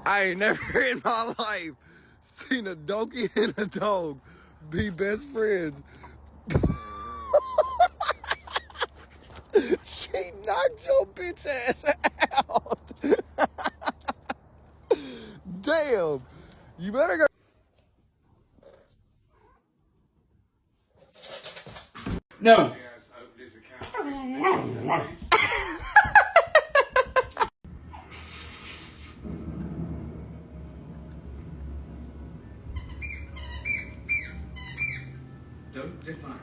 I ain't never in my life seen a donkey and a dog be best friends. She knocked your bitch ass out. Damn. You better go. No. Don't decline.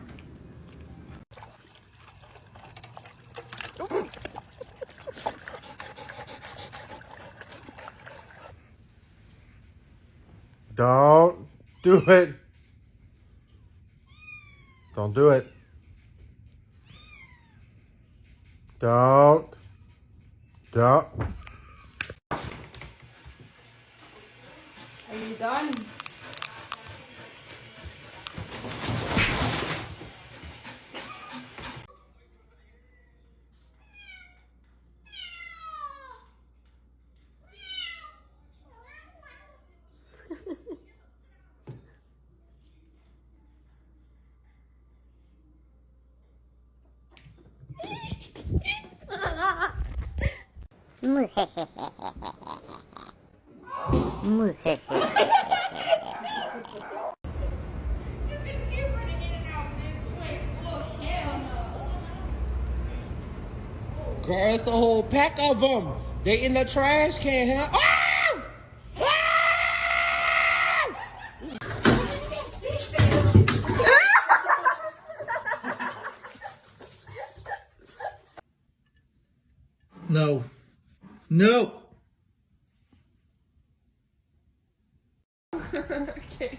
Don't do it. Don't do it. Don't. Are you done? Girl, it's a whole pack of them. They in the trash can, huh? Ah! No. No. Okay,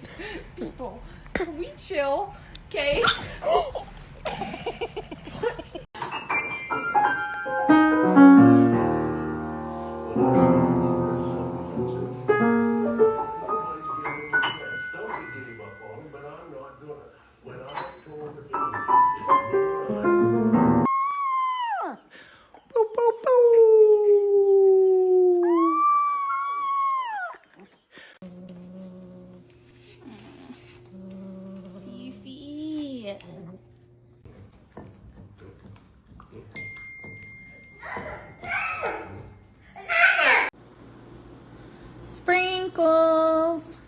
people, can we chill? Okay. Fifi. Sprinkles.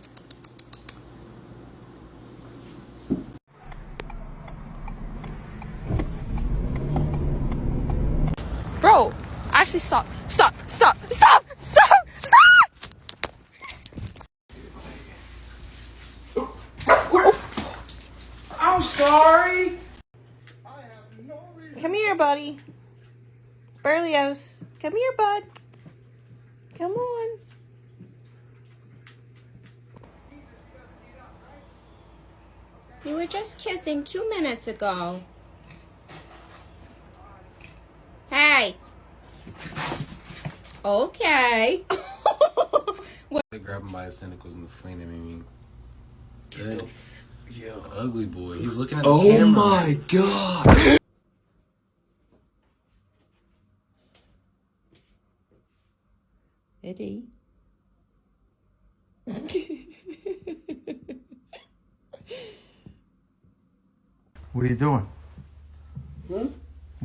Bro, actually stop. Stop. Stop. Stop. Stop. Stop. I'm sorry. Come here, buddy. Berlioz. Come here, bud. Come on. You were just kissing 2 minutes ago. Hey. Okay. They grab him by his tentacles and fling him at me. Good. Yeah. Ugly boy. He's looking at the camera. Oh my god. Eddie. What are you doing? What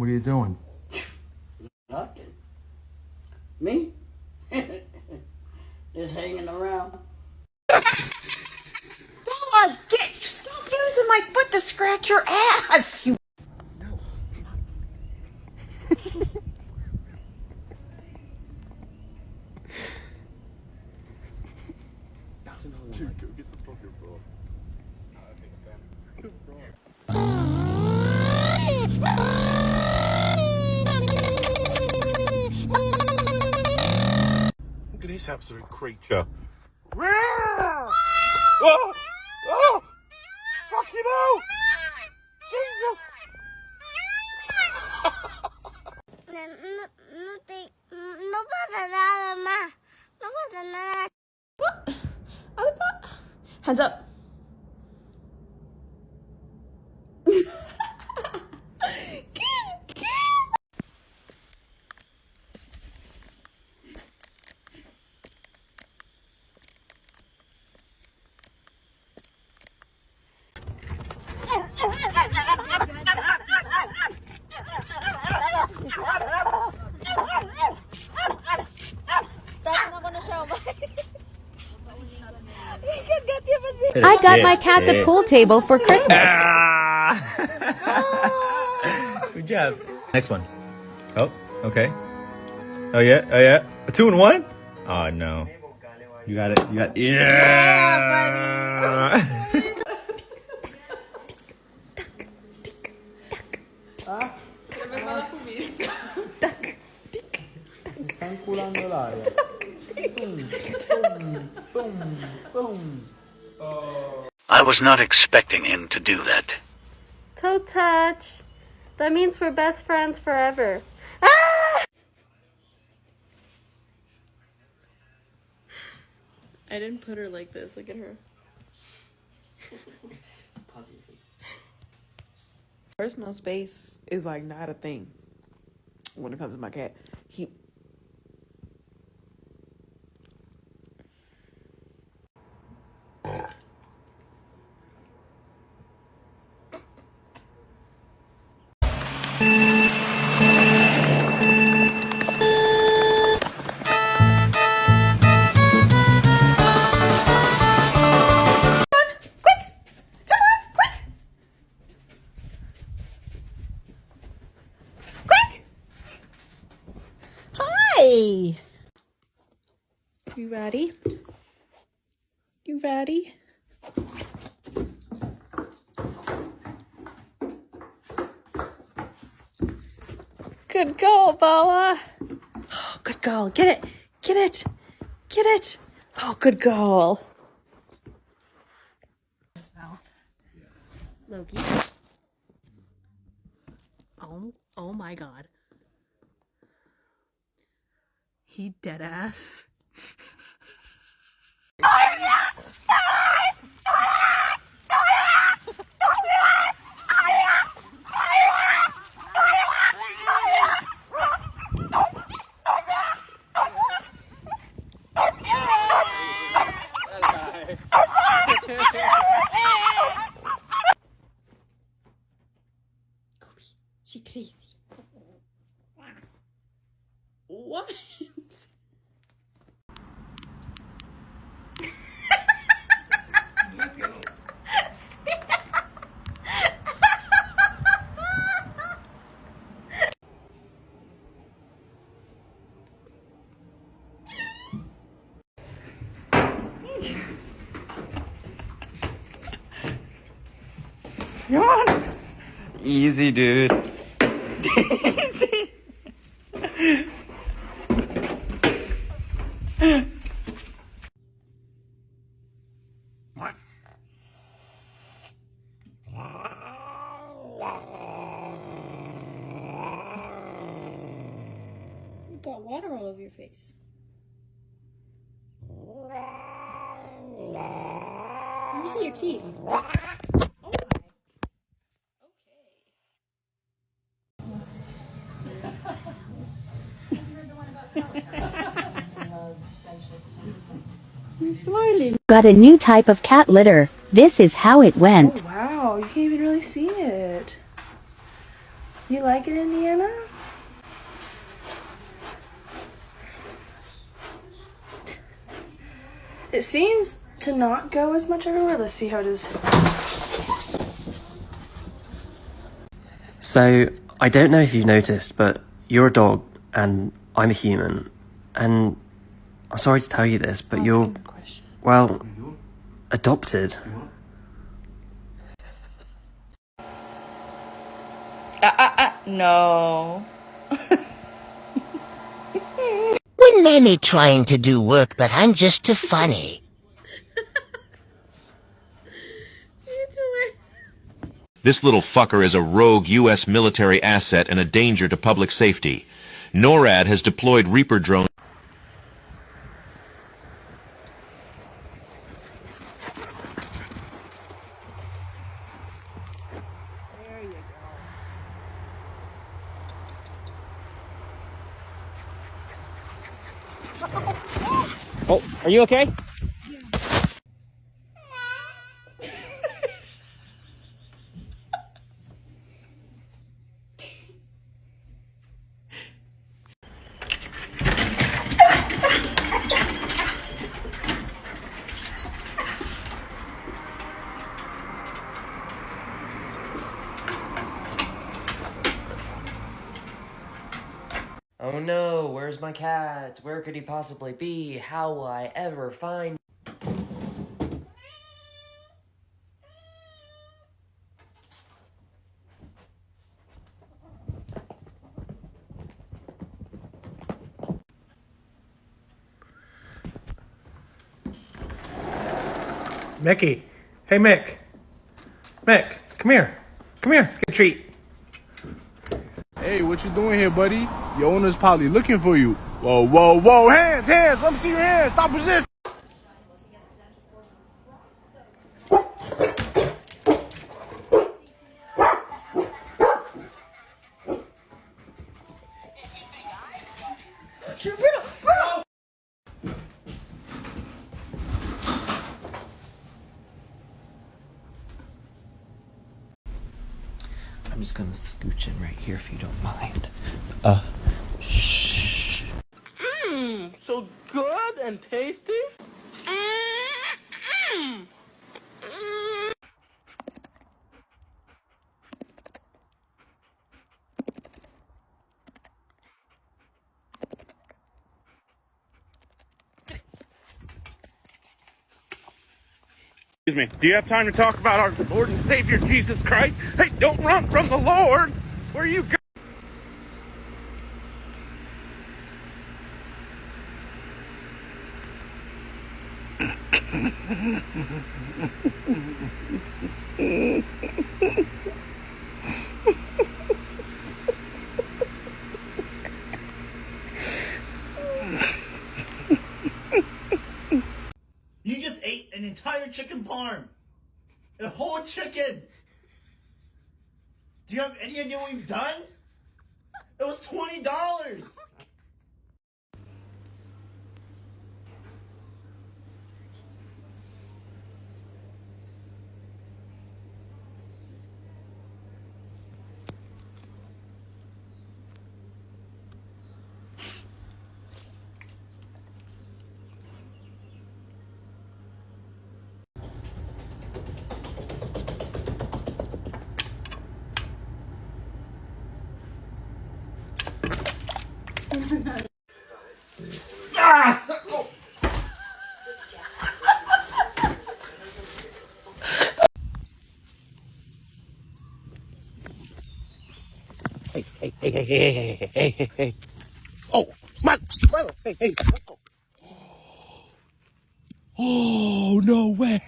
are you doing? Nothing. Me? Just hanging around. Lord, stop using my foot to scratch your ass, you. Dude, go get the fucking ball. Look at this absolute creature. Oh! Oh! Fucking hell! Jesus! No pasa nada más. No pasa nada. What? Hands up. I got my cats a pool table for Christmas. Good job. Next one. Oh, okay. Oh yeah, oh yeah. A 2 and 1? Oh no. You got it. You got it. Yeah. I was not expecting him to do that. Toe touch. That means we're best friends forever. Ah! I didn't put her like this. Look at her. Personal space is like not a thing when it comes to my cat. Hey! You ready? You ready? Good girl, Bella. Oh, good girl. Get it. Get it. Get it. Oh, good girl. Loki. Oh my God. He dead ass. She crazy. What? Come on. Easy, dude. Easy. What? You got water all over your face. Let me see your teeth. You're smiling. Got a new type of cat litter. This is how it went. Oh, wow, you can't even really see it. You like it, Indiana? It seems to not go as much everywhere. Let's see how it is. So, I don't know if you've noticed, but you're a dog and I'm a human. And I'm sorry to tell you this, but you're, well, adopted. No. We're mainly trying to do work, but I'm just too funny. This little fucker is a rogue U.S. military asset and a danger to public safety. NORAD has deployed Reaper drones. There you go. Oh, are you okay? my cat? Where could he possibly be? How will I ever find... Mickey. Hey, Mick. Mick, come here. Come here. Let's get a treat. Hey, what you doing here, buddy? Your owner's probably looking for you. Whoa, whoa, whoa. Hands, hands. Let me see your hands. Stop resisting. I'm just gonna scooch in right here if you don't mind. Shh. So good and tasty. Excuse me, do you have time to talk about our Lord and Savior Jesus Christ? Hey, don't run from the Lord! Where are you going? You just ate an entire chicken parm. A whole chicken. Do you have any idea what you've done? It was $20. Ah! Hey. Oh, my. Hey. Oh, no way.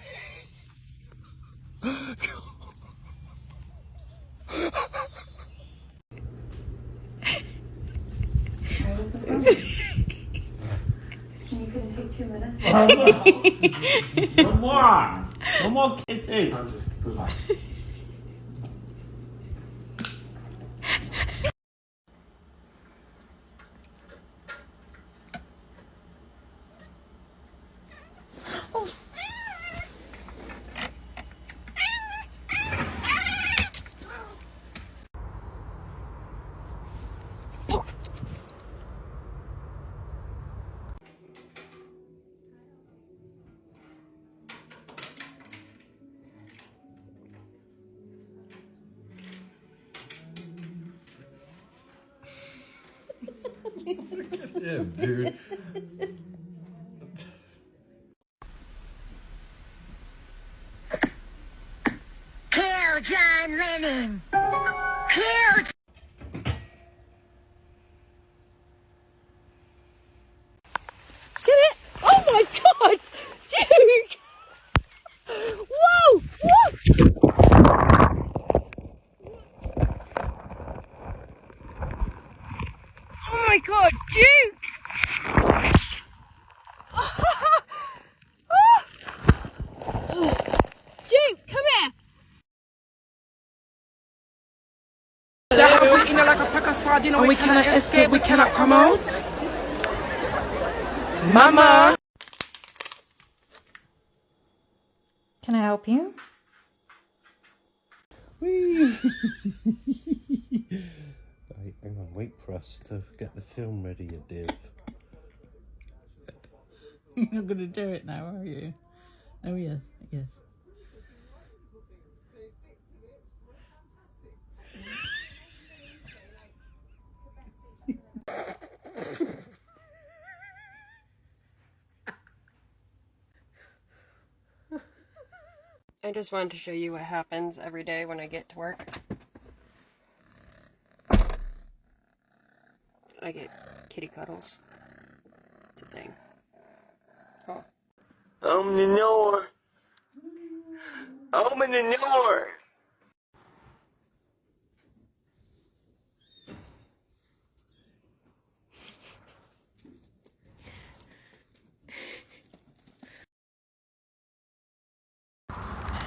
You couldn't take 2 minutes? One more. One more kisses. Yeah, dude. Kill John Lennon. Kill. Get it? Oh my god! Duke! Whoa! Whoa! Oh my god, Duke! Duke, come here! We're in like a pack of sardines and we cannot escape, we cannot come out. Mama! Can I help you? Whee! Right, hang on, wait for us to get the film ready, you div. You're not going to do it now, are you? Oh, yes, yes. I just wanted to show you what happens every day when I get to work. I get kitty cuddles. It's a thing. Huh. Open the door. Open the door.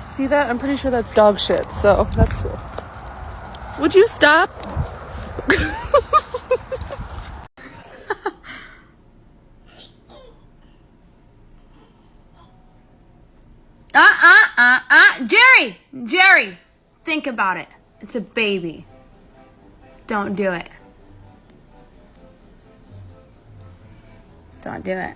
See that? I'm pretty sure that's dog shit, so that's cool. Would you stop? Jerry, think about it. It's a baby. Don't do it. Don't do it.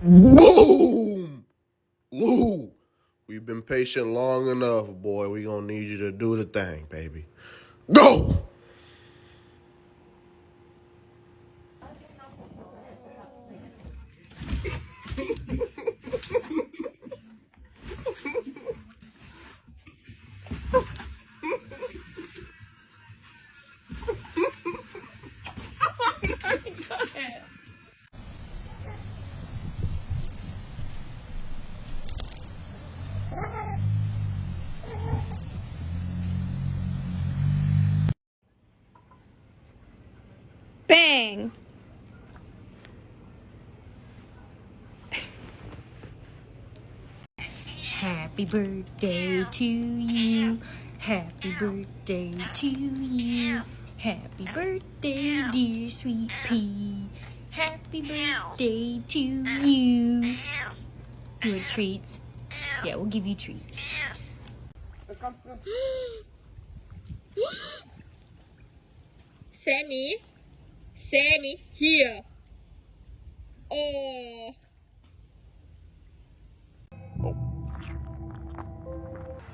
Boom! Lou, we've been patient long enough, boy. We gonna need you to do the thing, baby. Go! Bang! Happy birthday to you. Happy birthday to you. Happy birthday, dear sweet pea. Happy birthday to you. You want treats? Yeah, we'll give you treats. Sammy, here. Oh.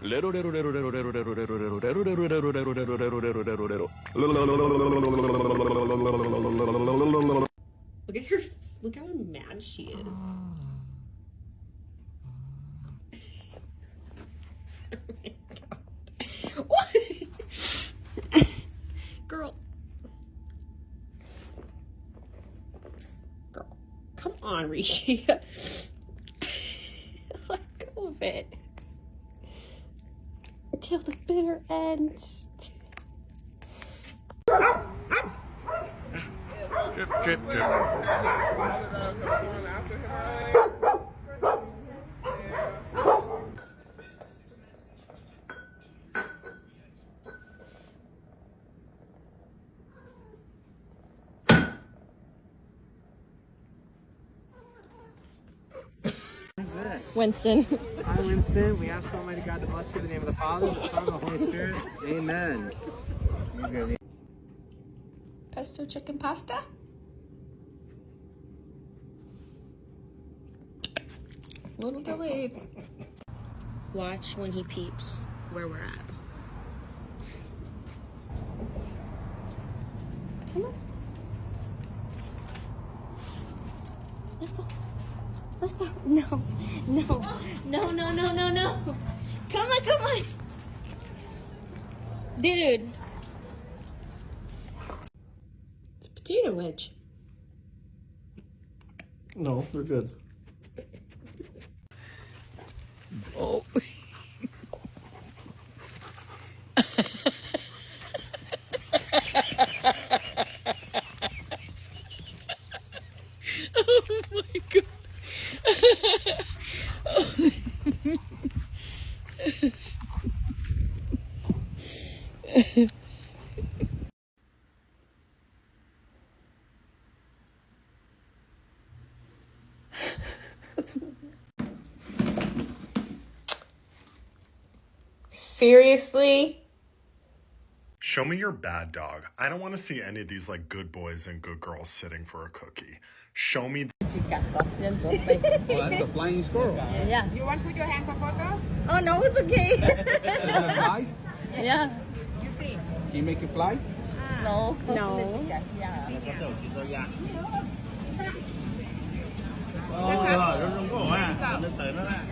Look at her. Look how mad she is. Oh my God. What? Girl. Come on, Rishi. Let go of it. Until the bitter end. Drip, drip, drip. Winston. Hi, Winston. We ask Almighty God to bless you in the name of the Father, the Son, and the Holy Spirit. Amen. Pesto chicken pasta? A little delayed. Watch when he peeps where we're at. Come on. Let's go. Let's go. No. Come on. Dude. It's a potato wedge. No, we're good. Oh. Oh my God. Seriously? Show me your bad dog. I don't want to see any of these like good boys and good girls sitting for a cookie. Show me. Oh, that's a flying squirrel. Yeah. You want to put your hand for photo? Oh no, it's okay. Fly? Yeah. You see? Can you make it fly? No. No.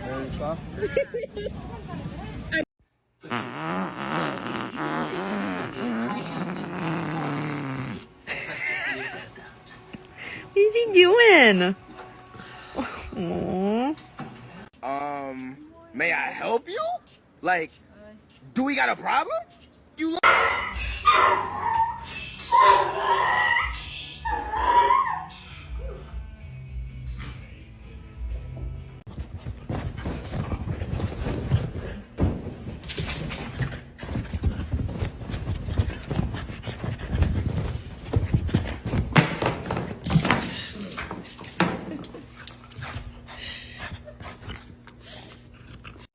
Very soft. What is he doing? Aww. May I help you? Like, do we got a problem? You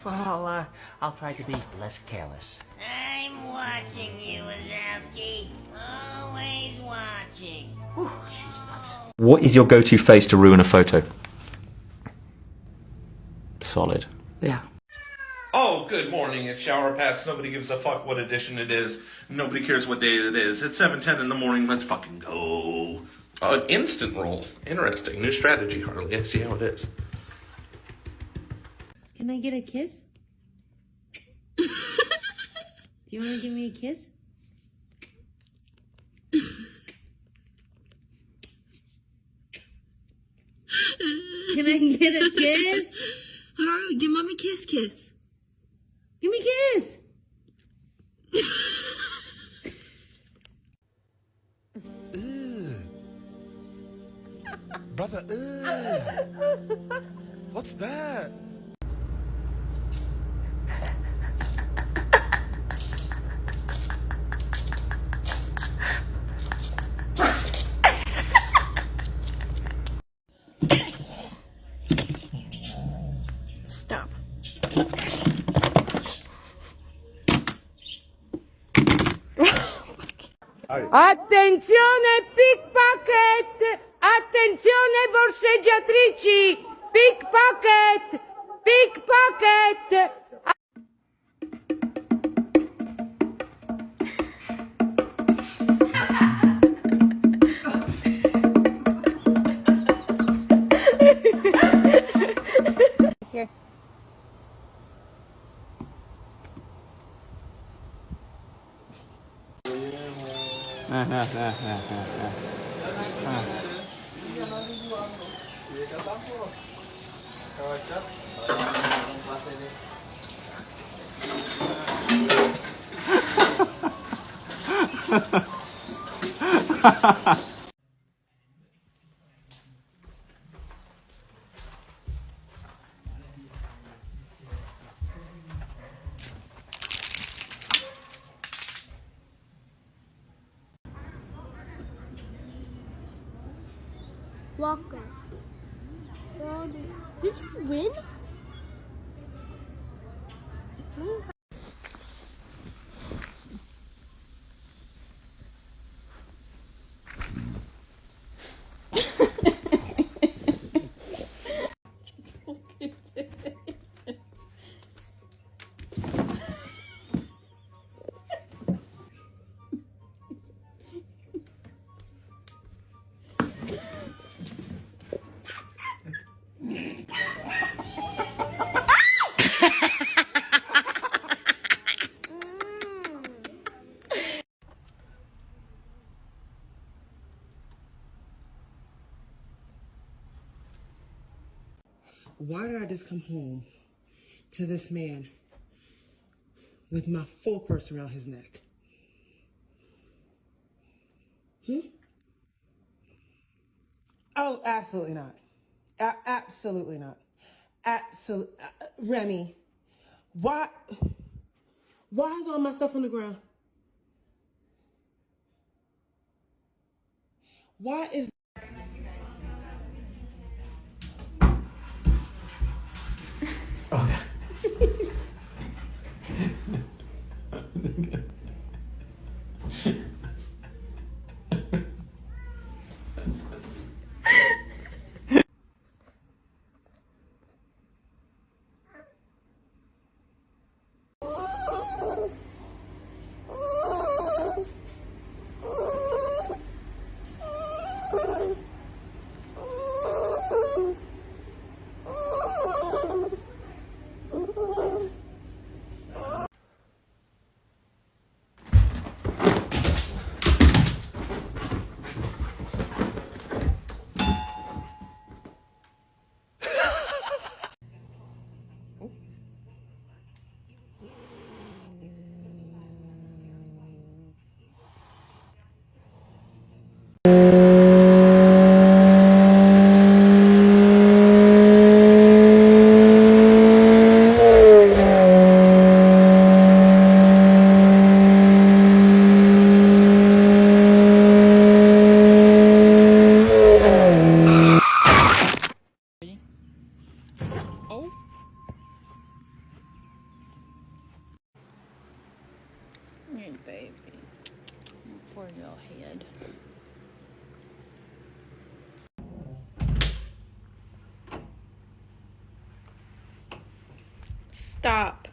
Well, I'll try to be less careless. I'm watching you, Wazowski. Always watching. Whew, she's nuts. What is your go-to face to ruin a photo? Solid. Yeah. Oh, good morning. It's Shower Pats. Nobody gives a fuck what edition it is. Nobody cares what day it is. It's 7:10 in the morning. Let's fucking go. Instant roll. Interesting. New strategy, Harley. I see how it is. Can I get a kiss? Do you want to give me a kiss? Can I get a kiss? Alright, give mommy kiss. Give me a kiss. Brother, what's that? Stop. Attenzione pickpocket! Attenzione borseggiatrici! Pickpocket! Pickpocket! Here. Walker. Did you win? Why did I just come home to this man with my full purse around his neck? Oh, absolutely not. Absolutely not. Remy, why is all my stuff on the ground? Why is... Hey, baby. Poor little head. Stop.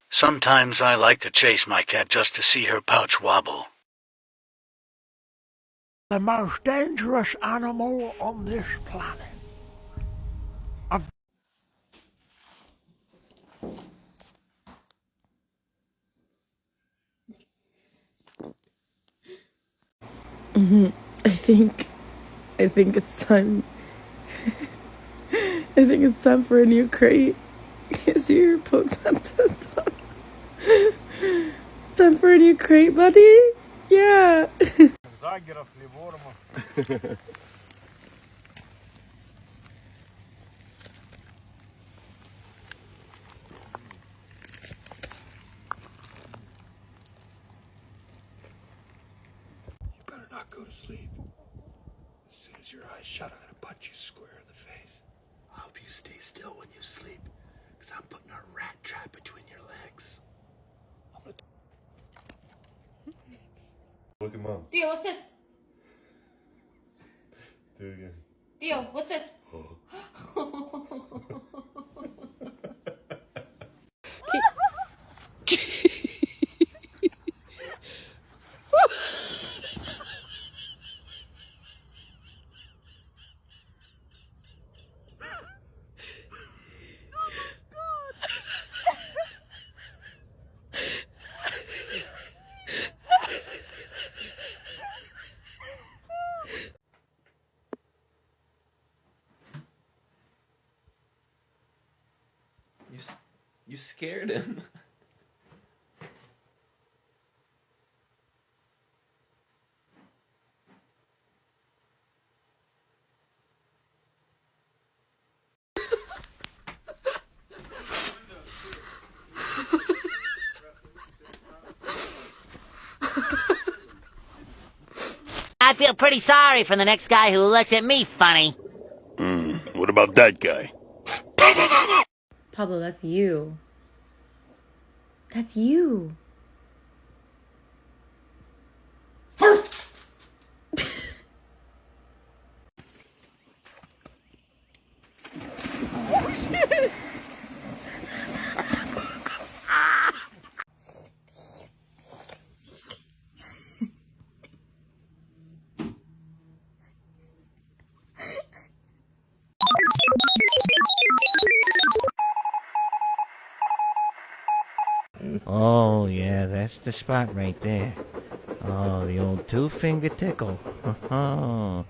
Sometimes I like to chase my cat just to see her pouch wobble. The most dangerous animal on this planet. I think it's time. I think it's time for a new crate. His ear pokes at the top. Time for a new crate, buddy? Yeah. Better not go to sleep. As soon as your eyes shut, I'm gonna punch you square in the face. I hope you stay still when you sleep, because I'm putting a rat trap between your legs. Look at mom. Theo, what's this? Do it again. Theo, what's this? You scared him. I feel pretty sorry for the next guy who looks at me funny. What about that guy? Pablo, that's you. That's you. Oh, yeah, that's the spot right there. Oh, the old two-finger tickle. Oh,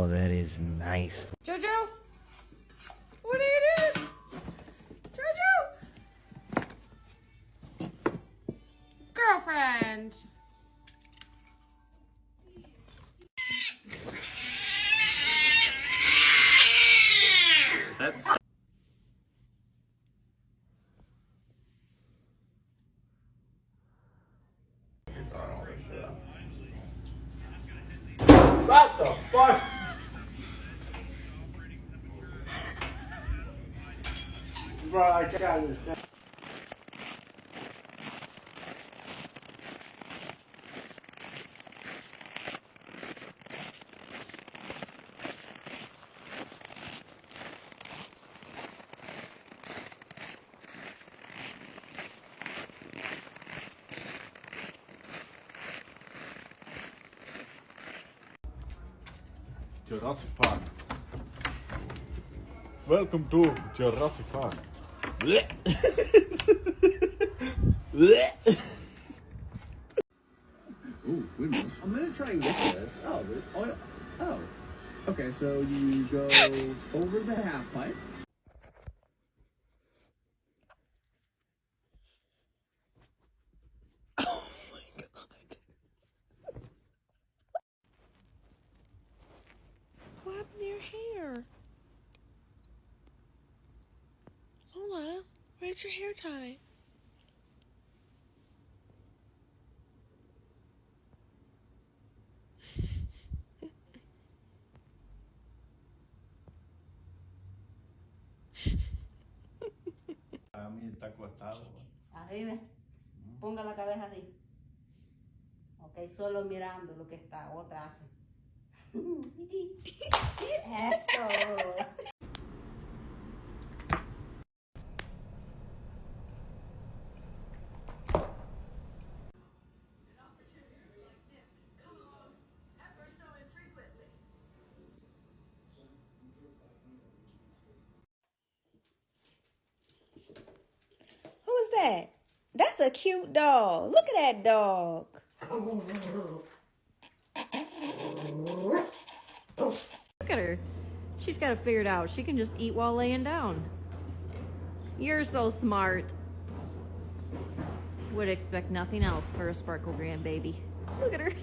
that is nice. Jojo? What are you doing? Jojo? Girlfriend. That's What the fuck? Bro, I got this. Jurassic Park. Welcome to Jurassic Park. Blech. Blech. Ooh, wait a minute. I'm gonna try and get this. Oh. Okay, so you go over the half pipe. What happened to your hair? Lola, where's your hair tie? A mí está acostado. Arriba. Ponga la cabeza así. Ok, solo mirando lo que está. Otra hace. Eso. Who's that? That's a cute dog. Look at that dog. Look at her. She's got it figured out. She can just eat while laying down. You're so smart. Would expect nothing else for a Sparkle grandbaby. Look at her.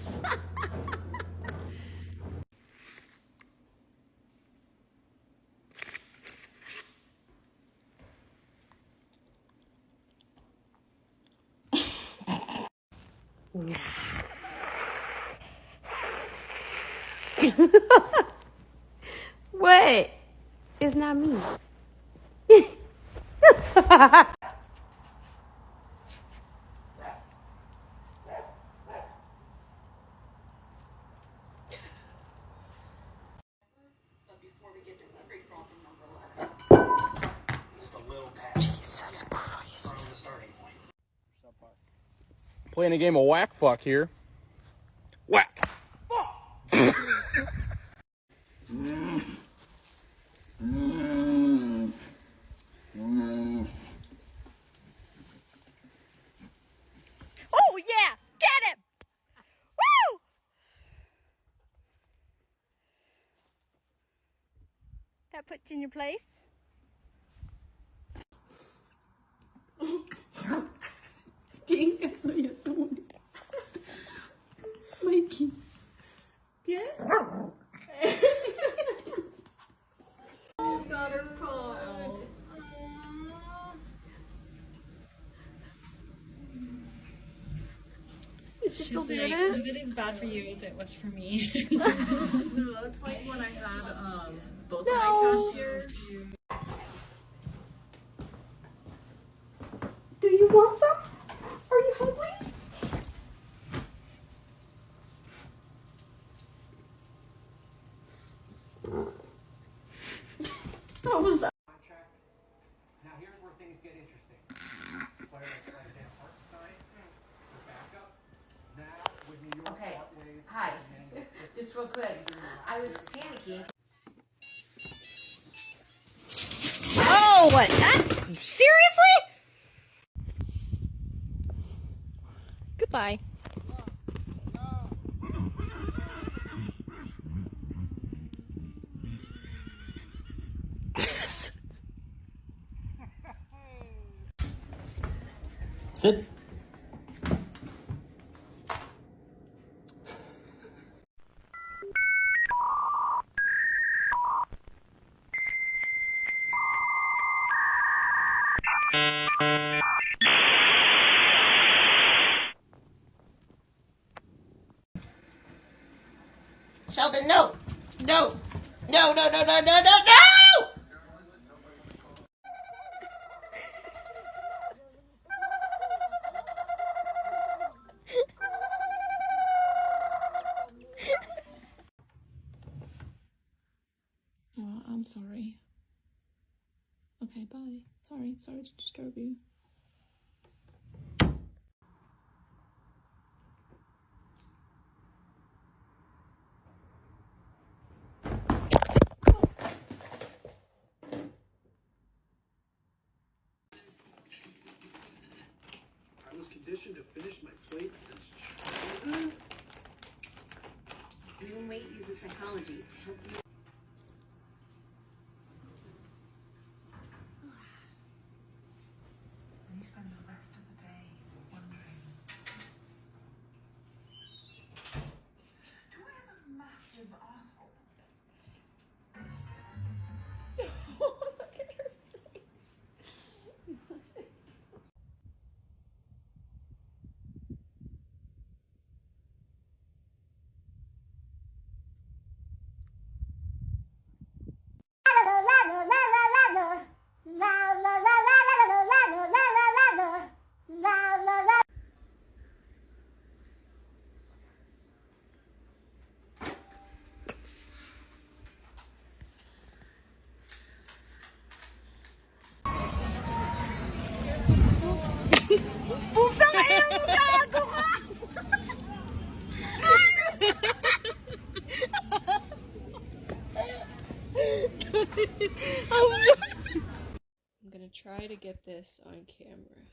What? It's not me. Jesus Christ. Playing a game of whack fuck here. Whack. Oh, yeah. Get him. Woo! That put you in your place? ¿Quién soy eso? Mikey. ¿Qué? Got her paw out. Is she still doing like, it? Visiting's bad for you as it was for me. No, it's like when I had both of my cats here. Do you want some? Are you hungry? What was that? Now here's where things get interesting. Player plays their heart sign. Back up. Now with New York Okay. Heartways. Hi. Just real quick. I was panicking. Oh, what? Seriously? Goodbye. Sit. Sheldon, no. No. No, no, no, no, no, no, no! I'm sorry. Okay, bye. Sorry to disturb you. technology to help you. You spend the rest of the day wondering, do I have a massive asshole? Look at her face. I'm gonna try to get this on camera.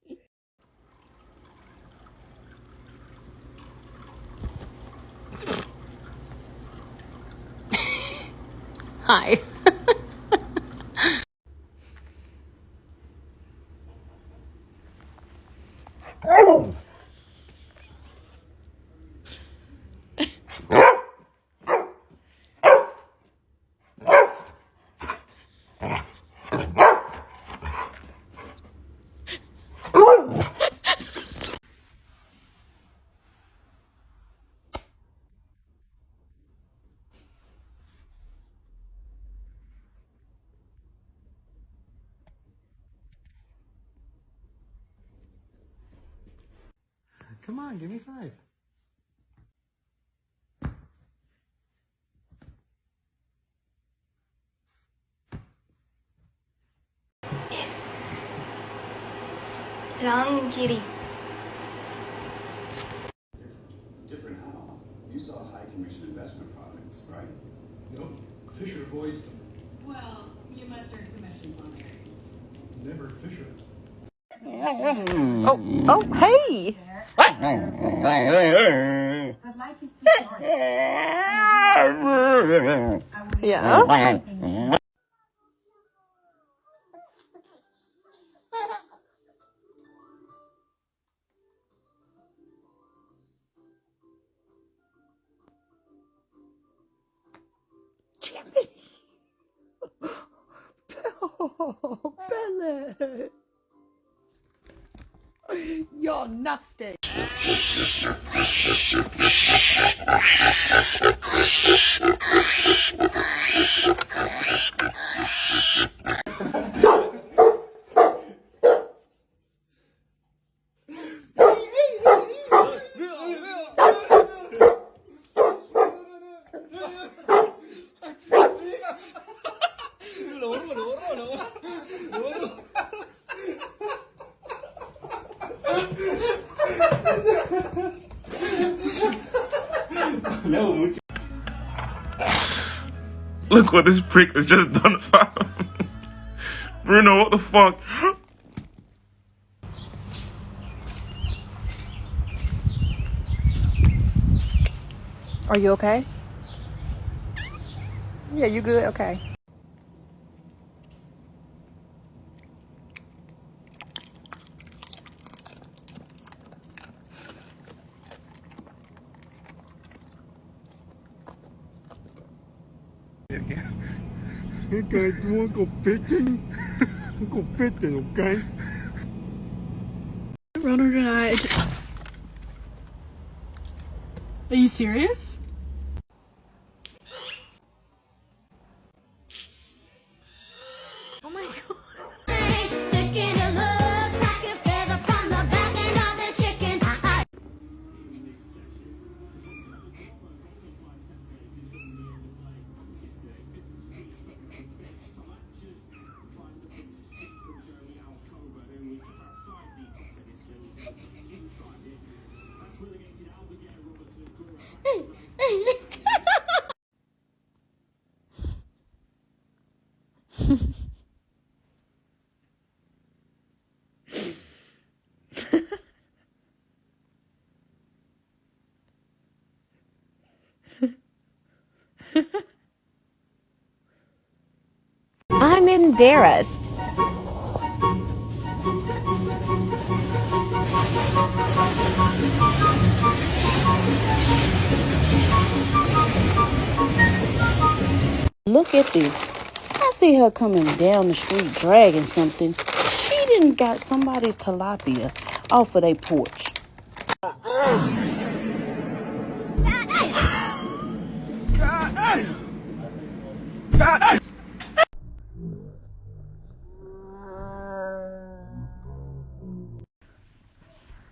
Okay. Hi. Come on, give me 5. Wrong kitty. Different how? You saw high commission investment products, right? Nope. Fisher voiced them. Well, you must earn commissions on errands. Never Fisher. Oh, hey! But life is too short. Yeah? Oh, Billy. You're nasty. Look what this prick has just done. Bruno, what the fuck? Are you okay? Yeah, you good? Okay. Okay, you want to go fishing? Go fishing, okay? Runner tonight. Are you serious? Oh my god. embarrassed. Look at this. I see her coming down the street dragging something. She done got somebody's tilapia off of their porch.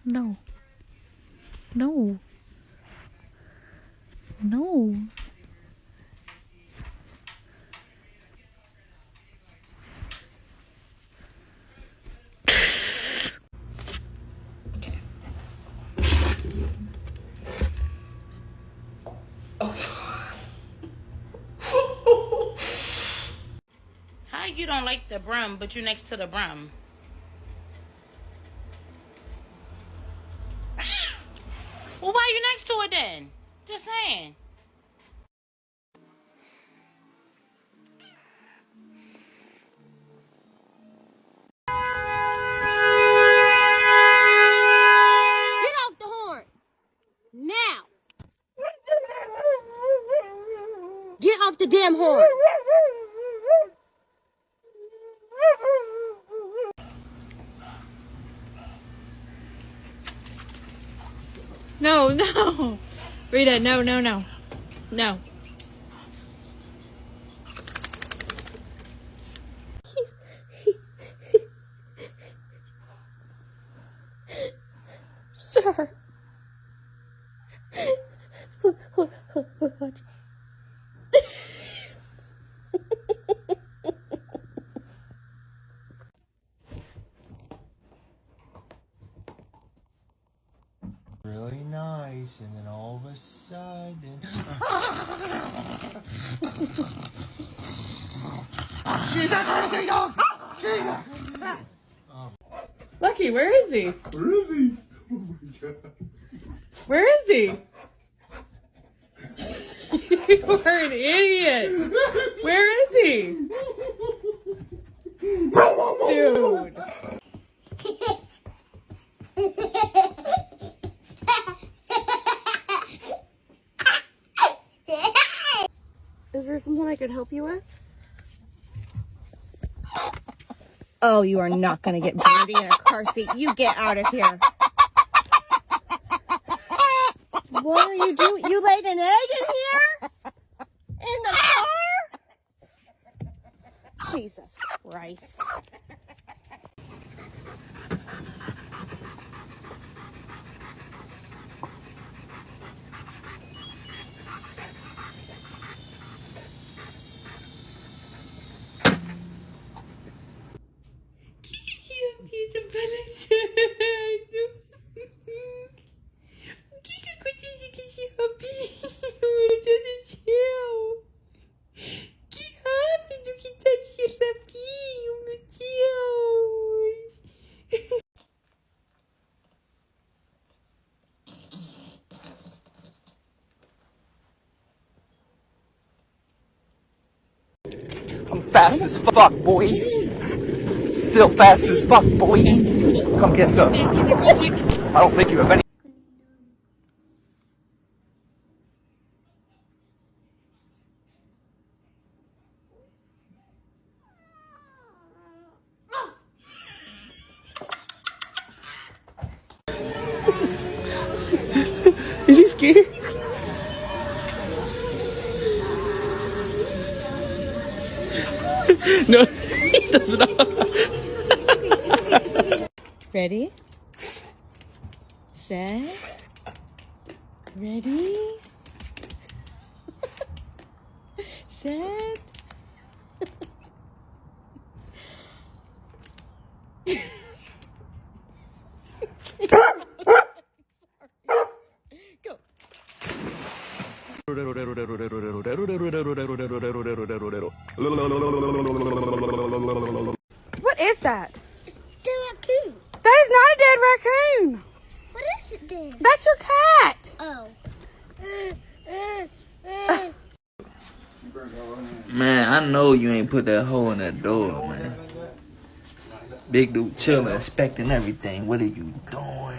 No. No. No. How you don't like the brum, but you next to the brum? Well, why you next to it then? Just saying. Get off the horn. Now. Get off the damn horn. No, no. Rita, no, no, no. No. Sir. What? Really nice, and then all of a sudden. Lucky, where is he? Where is he? Oh my god. Where is he? You are an idiot. Where is he? Dude. Is there something I could help you with? Oh, you are not going to get dirty in a car seat. You get out of here. What are you doing? You laid an egg in here? In the car? Jesus Christ. I'm fast as fuck, boy. Still fast as fuck, boy. Come get some. I don't think you have any. Is he scared? No, he does not. Ready? Set. Ready? Set. Go. What is that? It's a dead raccoon. That is not a dead raccoon. What is it then? That's your cat. Oh. Man, I know you ain't put that hole in that door, man. Big dude chilling, inspecting everything. What are you doing?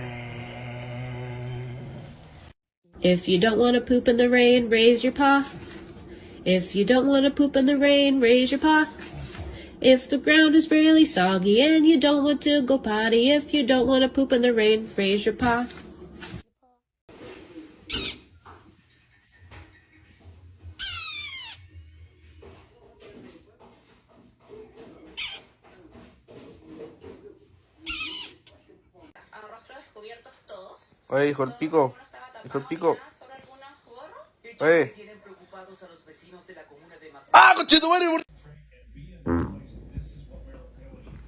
If you don't want to poop in the rain, raise your paw. If you don't want to poop in the rain, raise your paw. If the ground is really soggy and you don't want to go potty, if you don't want to poop in the rain, raise your paw. Oye, hijo el pico. Hijo el pico. Oye. ¡Ah, conchetumare!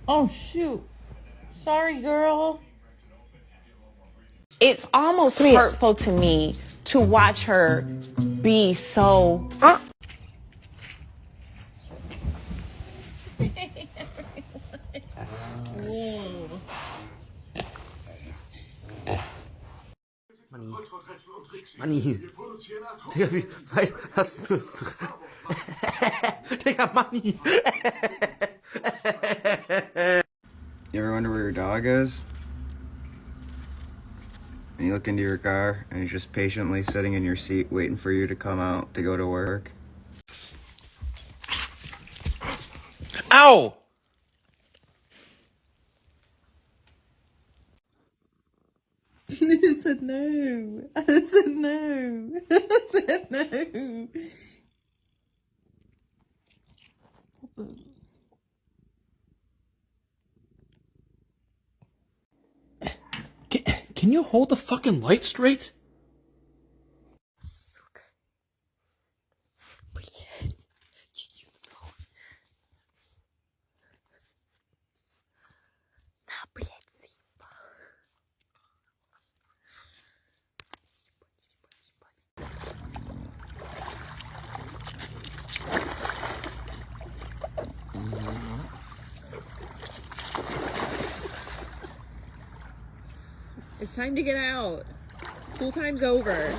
Oh, shoot. Sorry, girl. It's almost hurtful to me to watch her be so. Manni. Digga, wie weit hast du es? Digga, Manni. You ever wonder where your dog is? And you look into your car and he's just patiently sitting in your seat waiting for you to come out to go to work. Ow! I said no. I said no. I said no. Can you hold the fucking light straight? It's time to get out. Pool time's over.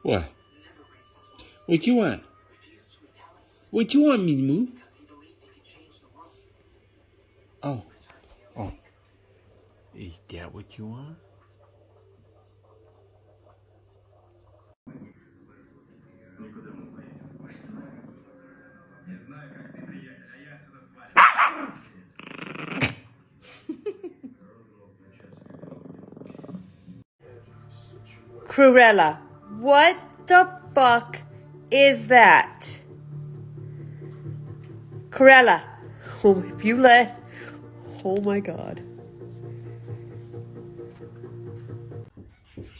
What? What you want? What you want me to move? Oh. Oh. Is that what you want? Cruella, what the fuck is that? Cruella. Oh, if you let. Oh my god.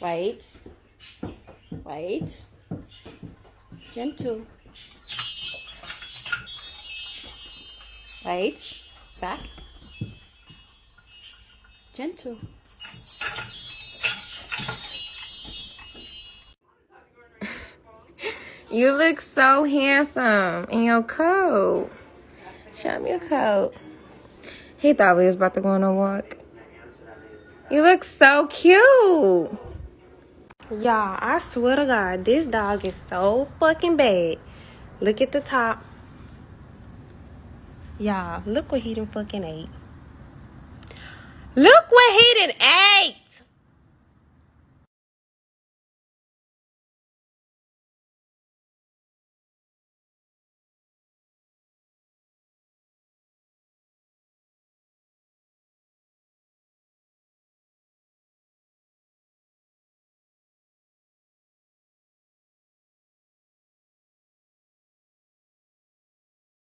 Wait. Wait. Gentle. Wait. Back. Gentle. You look so handsome in your coat. Show me your coat. He thought we was about to go on a walk. You look so cute. Y'all, I swear to God, this dog is so fucking bad. Look at the top. Y'all, look what he done fucking ate. Look what he done ate!